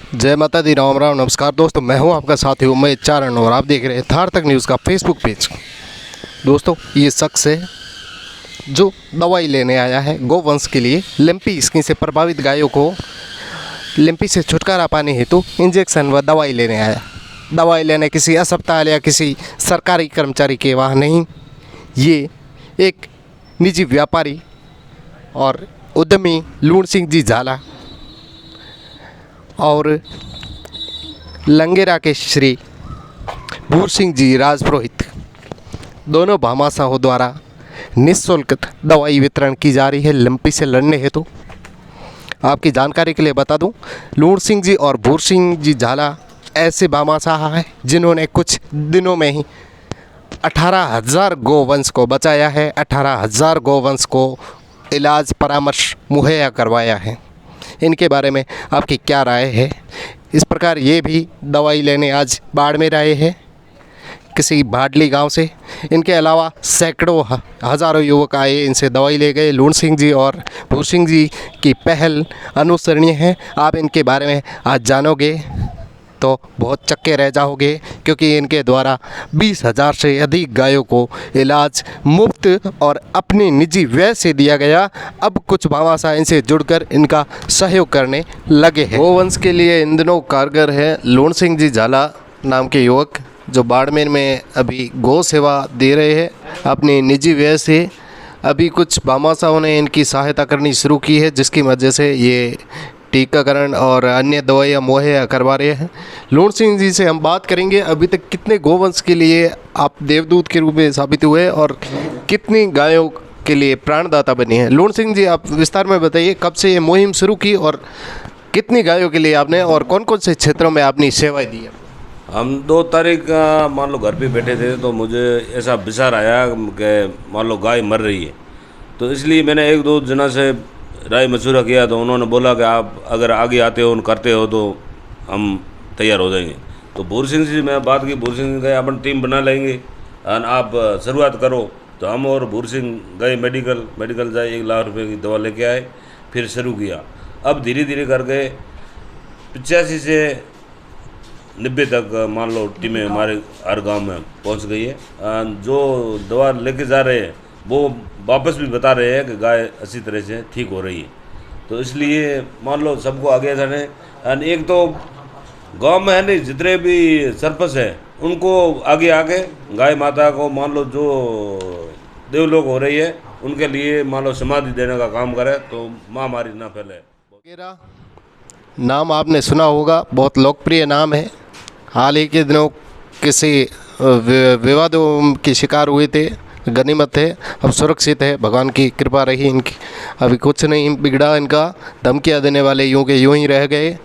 जय माता दी, राम राम, नमस्कार दोस्तों। मैं हूं आपका साथी उमेश चारण और आप देख रहे हैं थार तक न्यूज़ का फेसबुक पेज। दोस्तों, ये शख्स है जो दवाई लेने आया है गौवंश के लिए। लिम्पी स्किन से प्रभावित गायों को लिम्पी से छुटकारा पाने हेतु इंजेक्शन व दवाई लेने आया। दवाई लेने किसी अस्पताल या किसी सरकारी कर्मचारी के वहाँ नहीं, ये एक निजी व्यापारी और उद्यमी लूण सिंह जी झाला और लंगेरा के श्री भूर सिंह जी राजपुरोहित दोनों भामाशाहों द्वारा निःशुल्क दवाई वितरण की जा रही है लिम्पी से लड़ने हेतु। आपकी जानकारी के लिए बता दूं, लूण सिंह जी और भूर सिंह जी झाला ऐसे भामाशाह हैं जिन्होंने कुछ दिनों में ही 18,000 गोवंश को बचाया है, 18,000 गोवंश को इलाज परामर्श मुहैया करवाया है। इनके बारे में आपकी क्या राय है? इस प्रकार ये भी दवाई लेने आज बाड़मेर आए हैं किसी भाडली गांव से। इनके अलावा सैकड़ों हज़ारों युवक आए, इनसे दवाई ले गए। लूण सिंह जी और भूर सिंह जी की पहल अनुसरणीय है। आप इनके बारे में आज जानोगे तो बहुत चक्के रह जाओगे, क्योंकि इनके द्वारा 20,000 से अधिक गायों को इलाज मुफ्त और अपने निजी व्यय से दिया गया। अब कुछ भामाशाह इनसे जुड़कर इनका सहयोग करने लगे हैं। गोवंश के लिए इन दिनों कारगर है लूण सिंह जी झाला नाम के युवक, जो बाड़मेर में अभी गौ सेवा दे रहे हैं अपने निजी व्यय से। अभी कुछ भामाशाहों ने इनकी सहायता करनी शुरू की है, जिसकी वजह से ये टीकाकरण और अन्य दवाइयाँ मुहैया करवा रहे हैं। लूण सिंह जी से हम बात करेंगे, अभी तक कितने गोवंश के लिए आप देवदूत के रूप में साबित हुए और कितनी गायों के लिए प्राणदाता बने हैं। लूण सिंह जी, आप विस्तार में बताइए, कब से ये मुहिम शुरू की और कितनी गायों के लिए आपने और कौन कौन से क्षेत्रों में आपने सेवाएं दी है? हम 2 तारीख मान लो घर पे बैठे थे तो मुझे ऐसा विचार आया कि मान लो गाय मर रही है, तो इसलिए मैंने 1-2 जना से राय मशूरा किया। तो उन्होंने बोला कि आप अगर आगे आते हो करते हो तो हम तैयार हो जाएंगे। तो भूर सिंह से मैं बात की, भूर सिंह गए अपन टीम बना लेंगे और आप शुरुआत करो। तो हम और भूर सिंह गए मेडिकल जाए, 1 लाख रुपए की दवा लेके आए, फिर शुरू किया। अब धीरे धीरे करके 85 से 90 तक मान लो टीमें हमारे हर गांव में पहुंच गई है। जो दवा लेके जा रहे हैं वो वापस भी बता रहे हैं कि गाय अच्छी तरह से ठीक हो रही है। तो इसलिए मान लो सबको आगे जाने। एक तो गांव में है नहीं, जितने भी सरपंच हैं उनको आगे आके गाय माता को मान लो जो देवलोक हो रही है उनके लिए मान लो समाधि देने का काम करे तो महामारी ना फैले। लंगेरा नाम आपने सुना होगा, बहुत लोकप्रिय नाम है। हाल ही के दिनों किसी विवादों की शिकार हुए थे, गनीमत है, अब सुरक्षित है, भगवान की कृपा रही इनकी, अभी कुछ नहीं बिगड़ा इनका। धमकियाँ देने वाले यूं के यूं ही रह गए।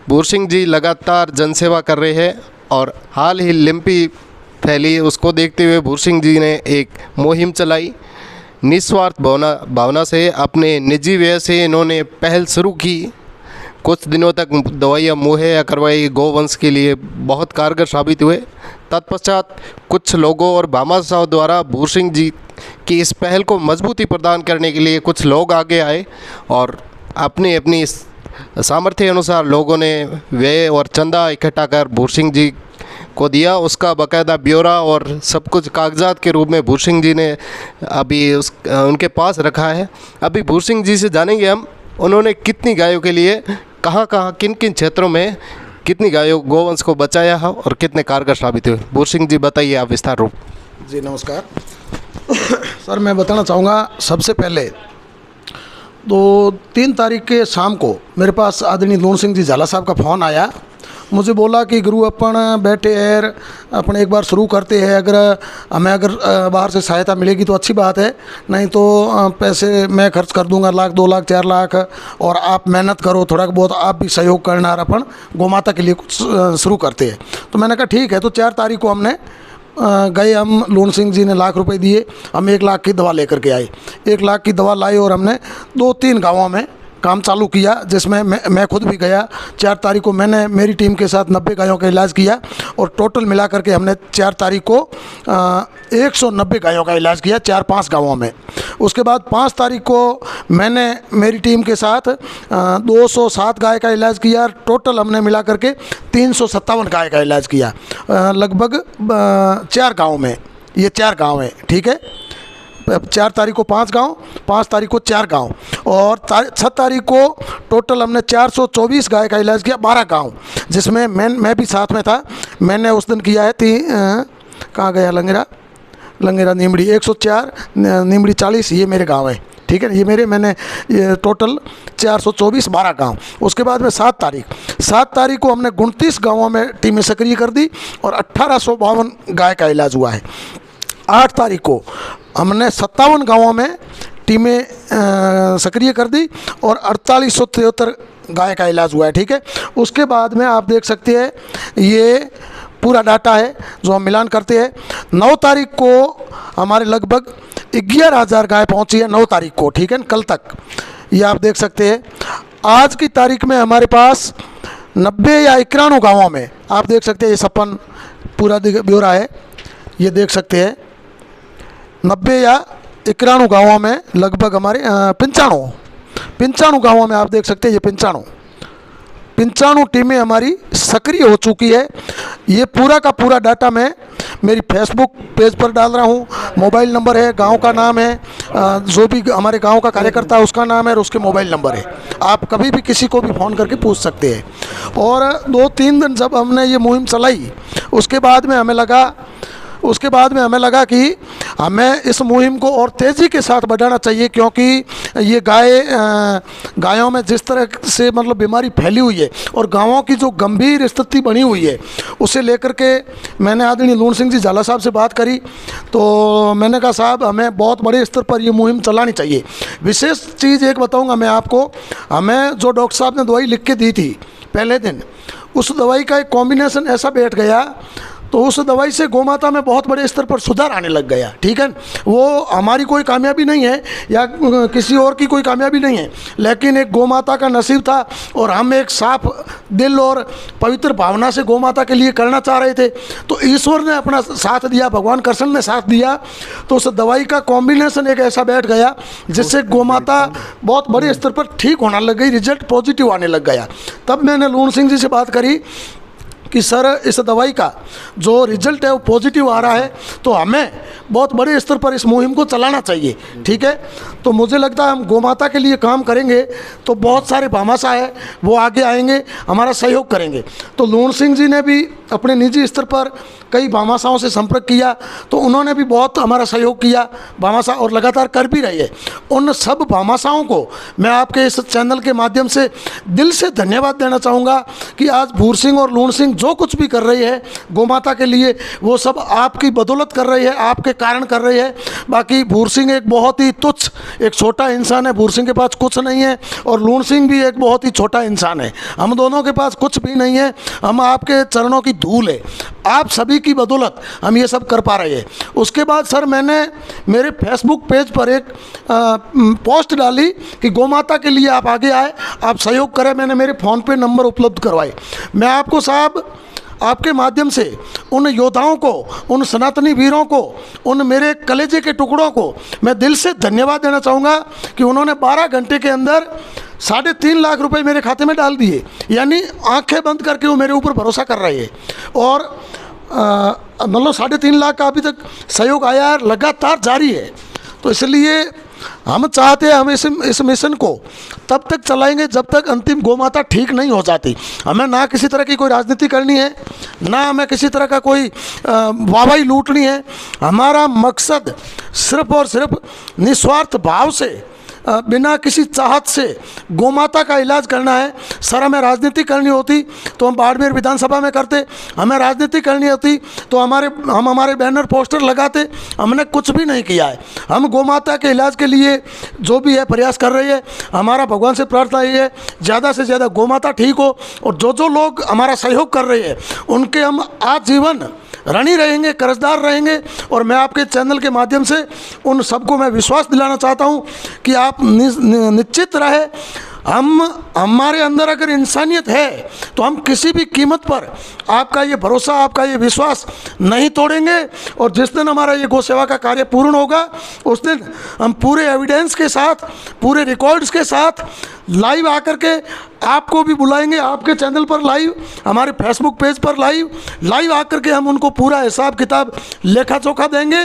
भूर सिंह जी लगातार जनसेवा कर रहे हैं और हाल ही लिम्पी फैली, उसको देखते हुए भूर सिंह जी ने एक मुहिम चलाई। निस्वार्थ भावना से अपने निजी व्यय से इन्होंने पहल शुरू की। कुछ दिनों तक दवाइयाँ मुहैया करवाई, गोवंश के लिए बहुत कारगर साबित हुए। तत्पश्चात कुछ लोगों और भामाशाहों द्वारा भूर सिंह जी की इस पहल को मजबूती प्रदान करने के लिए कुछ लोग आगे आए और अपनी सामर्थ्य अनुसार लोगों ने व्यय और चंदा इकट्ठा कर भूर सिंह जी को दिया। उसका बाकायदा ब्यौरा और सब कुछ कागजात के रूप में भूर सिंह जी ने अभी उनके पास रखा है। अभी भूर सिंह जी से जानेंगे हम, उन्होंने कितनी गायों के लिए कहाँ किन क्षेत्रों में कितनी गायों गोवंश को बचाया है और कितने कारगर साबित हुए। भूर सिंह जी, बताइए आप विस्तार रूप। जी नमस्कार सर, मैं बताना चाहूँगा सबसे पहले तो 3 तारीख के शाम को मेरे पास आदरणीय लूण सिंह जी झाला साहब का फ़ोन आया। मुझे बोला कि गुरु अपन बैठे हैं, अपन एक बार शुरू करते हैं, अगर बाहर से सहायता मिलेगी तो अच्छी बात है, नहीं तो पैसे मैं खर्च कर दूंगा, 1 लाख 2 लाख 4 लाख, और आप मेहनत करो, थोड़ा बहुत आप भी सहयोग करना और अपन गौमाता के लिए कुछ शुरू करते हैं। तो मैंने कहा ठीक है। तो 4 तारीख को हमने गए, हम लूण सिंह जी ने 1 लाख रुपए दिए, हम 1 लाख की दवा लेकर के आए। 1 लाख की दवा लाई और हमने 2-3 गाँवों में काम चालू किया, जिसमें मैं खुद भी गया। 4 तारीख को मैंने मेरी टीम के साथ 90 गायों का इलाज किया और टोटल मिला करके हमने 4 तारीख को 190 गायों का इलाज किया 4-5 गाँवों में। उसके बाद 5 तारीख को मैंने मेरी टीम के साथ 207 गाय का इलाज किया। टोटल हमने मिला करके 357 गाय का इलाज किया लगभग 4 गाँव में। ये 4 गाँव हैं, ठीक है। 4 तारीख को 5 गांव, 5 तारीख को 4 गांव और 6 तारीख को टोटल हमने 424 गाय का इलाज किया 12 गांव, जिसमें मैं भी साथ में था। मैंने उस दिन किया है कहाँ गया लंगेरा नीमड़ी 104, नीमड़ी 40, ये मेरे गांव है, ठीक है। मैंने ये टोटल 424 12 गांव। उसके बाद में 7 तारीख को हमने 29 गाँवों में टीमें सक्रिय कर दी और 1852 गाय का इलाज हुआ है। 8 तारीख को हमने 57 गाँवों में टीमें सक्रिय कर दी और 4873 गाय का इलाज हुआ है, ठीक है। उसके बाद में आप देख सकते हैं ये पूरा डाटा है जो हम मिलान करते हैं। 9 तारीख को हमारे लगभग 11,000 गाय पहुंची है 9 तारीख को, ठीक है, कल तक। ये आप देख सकते हैं। आज की तारीख में हमारे पास 90 या 91 गाँवों में आप देख सकते हैं, ये 56 पूरा ब्यौरा है, ये देख सकते हैं। 90 या 91 गाँवों में लगभग हमारे 95 गाँवों में आप देख सकते हैं, ये 95 टीमें हमारी सक्रिय हो चुकी है। ये पूरा का पूरा डाटा मैं मेरी फेसबुक पेज पर डाल रहा हूँ। मोबाइल नंबर है, गांव का नाम है, जो भी हमारे गांव का कार्यकर्ता है उसका नाम है और उसके मोबाइल नंबर है। आप कभी भी किसी को भी फ़ोन करके पूछ सकते हैं। और 2-3 दिन जब हमने ये मुहिम चलाई, उसके बाद में हमें लगा कि हमें इस मुहिम को और तेज़ी के साथ बढ़ाना चाहिए, क्योंकि ये गायों में जिस तरह से मतलब बीमारी फैली हुई है और गाँवों की जो गंभीर स्थिति बनी हुई है, उसे लेकर के मैंने आदरणीय लूण सिंह जी झाला साहब से बात करी। तो मैंने कहा साहब हमें बहुत बड़े स्तर पर ये मुहिम चलानी चाहिए। विशेष चीज़ एक बताऊँगा मैं आपको, हमें जो डॉक्टर साहब ने दवाई लिख के दी थी पहले दिन, उस दवाई का एक कॉम्बिनेशन ऐसा बैठ गया, तो उस दवाई से गोमाता में बहुत बड़े स्तर पर सुधार आने लग गया, ठीक है। वो हमारी कोई कामयाबी नहीं है या किसी और की कोई कामयाबी नहीं है, लेकिन एक गोमाता का नसीब था और हम एक साफ दिल और पवित्र भावना से गोमाता के लिए करना चाह रहे थे। तो ईश्वर ने अपना साथ दिया, भगवान कृष्ण ने साथ दिया, तो उस दवाई का कॉम्बिनेशन एक ऐसा बैठ गया जिससे गोमाता बहुत बड़े स्तर पर ठीक होने लग गई, रिजल्ट पॉजिटिव आने लग गया। तब मैंने लूण सिंह जी से बात करी कि सर इस दवाई का जो रिजल्ट है वो पॉजिटिव आ रहा है, तो हमें बहुत बड़े स्तर पर इस मुहिम को चलाना चाहिए, ठीक है। तो मुझे लगता है हम गोमाता के लिए काम करेंगे तो बहुत सारे भामाशाह है वो आगे आएंगे, हमारा सहयोग करेंगे। तो लूण सिंह जी ने भी अपने निजी स्तर पर कई भामाशाहों से संपर्क किया, तो उन्होंने भी बहुत हमारा सहयोग किया भामाशाह, और लगातार कर भी रही है। उन सब भामाशाहों को मैं आपके इस चैनल के माध्यम से दिल से धन्यवाद देना चाहूँगा कि आज भूर सिंह और लूण सिंह जो कुछ भी कर रही है गोमाता के लिए, वो सब आपकी बदौलत कर रही है, आपके कारण कर रही है। बाकी भूर सिंह एक बहुत ही तुच्छ, एक छोटा इंसान है, भूर सिंह के पास कुछ नहीं है, और लूण सिंह भी एक बहुत ही छोटा इंसान है। हम दोनों के पास कुछ भी नहीं है, हम आपके चरणों की धूल है, आप सभी की बदौलत हम ये सब कर पा रहे हैं। उसके बाद सर मैंने मेरे फेसबुक पेज पर एक पोस्ट डाली कि गोमाता के लिए आप आगे आए, आप सहयोग करें। मैंने मेरे फ़ोन पे नंबर उपलब्ध करवाए। मैं आपको साहब आपके माध्यम से उन योद्धाओं को, उन सनातनी वीरों को, उन मेरे कलेजे के टुकड़ों को मैं दिल से धन्यवाद देना चाहूँगा कि उन्होंने 12 घंटे के अंदर 3.5 लाख रुपए मेरे खाते में डाल दिए। यानी आंखें बंद करके वो मेरे ऊपर भरोसा कर रहे हैं, और मतलब 3.5 लाख का अभी तक सहयोग आया है, लगातार जारी है। तो इसलिए हम चाहते हैं हम इस मिशन को तब तक चलाएंगे जब तक अंतिम गोमाता ठीक नहीं हो जाती। हमें ना किसी तरह की कोई राजनीति करनी है, ना हमें किसी तरह का कोई वाहवाही लूटनी है। हमारा मकसद सिर्फ और सिर्फ निस्वार्थ भाव से, बिना किसी चाहत से गोमाता का इलाज करना है। सर हमें राजनीति करनी होती तो हम बाड़मेर विधानसभा में करते, हमें राजनीति करनी होती तो हम हमारे बैनर पोस्टर लगाते। हमने कुछ भी नहीं किया है। हम गोमाता के इलाज के लिए जो भी है प्रयास कर रही है। हमारा भगवान से प्रार्थना ये है ज़्यादा से ज़्यादा गोमाता ठीक हो, और जो लोग हमारा सहयोग कर रहे हैं उनके हम आजीवन ऋणी रहेंगे, कर्जदार रहेंगे। और मैं आपके चैनल के माध्यम से उन सबको मैं विश्वास दिलाना चाहता हूं कि आप निश्चित रहे, हमारे अंदर अगर इंसानियत है तो हम किसी भी कीमत पर आपका ये भरोसा, आपका ये विश्वास नहीं तोड़ेंगे। और जिस दिन हमारा ये गौ सेवा का कार्य पूर्ण होगा उस दिन हम पूरे एविडेंस के साथ, पूरे रिकॉर्ड्स के साथ लाइव आकर के आपको भी बुलाएंगे, आपके चैनल पर लाइव, हमारे फेसबुक पेज पर लाइव आकर के हम उनको पूरा हिसाब किताब लेखा जोखा देंगे।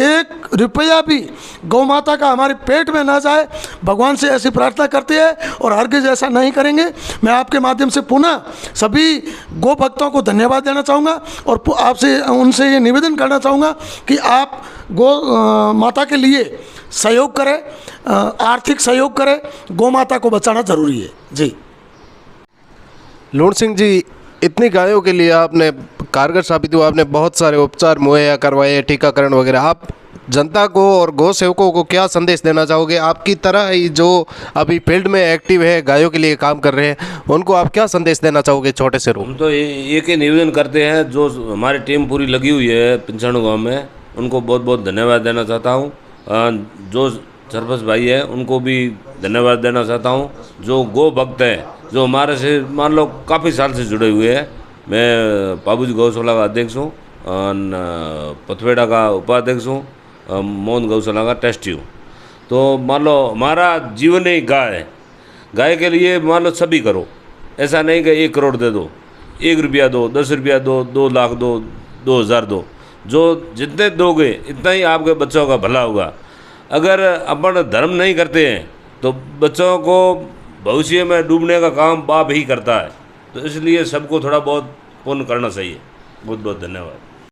1 रुपया भी गौ माता का हमारे पेट में ना जाए, भगवान से ऐसी प्रार्थना करते हैं और हरगिज़ ऐसा नहीं करेंगे। मैं आपके माध्यम से पुनः सभी गौ भक्तों को धन्यवाद देना चाहूँगा और आपसे उनसे ये निवेदन करना चाहूँगा कि आप गौ माता के लिए सहयोग करें, आर्थिक सहयोग करें। गौ माता को बचाना ज़रूरी है जी। लूण सिंह जी, इतनी गायों के लिए आपने कारगर साबित हुआ, आपने बहुत सारे उपचार मुहैया करवाए, टीकाकरण वगैरह। आप जनता को और गौ सेवकों को क्या संदेश देना चाहोगे? आपकी तरह ही जो अभी फील्ड में एक्टिव है, गायों के लिए काम कर रहे हैं, उनको आप क्या संदेश देना चाहोगे छोटे से रूप? हम तो एक ही निवेदन करते हैं, जो हमारी टीम पूरी लगी हुई है पिंछाणु गाँव में, उनको बहुत बहुत धन्यवाद देना चाहता हूँ। जो सरपंच भाई है उनको भी धन्यवाद देना चाहता हूँ। जो गौ भक्त हैं, जो हमारे से मान लो काफ़ी साल से जुड़े हुए हैं। मैं पाबूजी गौशाला का अध्यक्ष हूँ, पथवेड़ा का उपाध्यक्ष हूँ, मोहन गौशाला का ट्रस्टी हूँ। तो मान लो हमारा जीवन ही गाय है। गाय के लिए मान लो सभी करो, ऐसा नहीं कि 1 करोड़ दे दो, 1 रुपया दो, 10 रुपया दो, 2 लाख दो, 2000 दो। जो जितने दोगे इतना ही आपके बच्चों का भला होगा। अगर अपन धर्म नहीं करते हैं तो बच्चों को भविष्य में डूबने का काम बाप ही करता है। तो इसलिए सबको थोड़ा बहुत पुण्य करना चाहिए। बहुत बहुत धन्यवाद।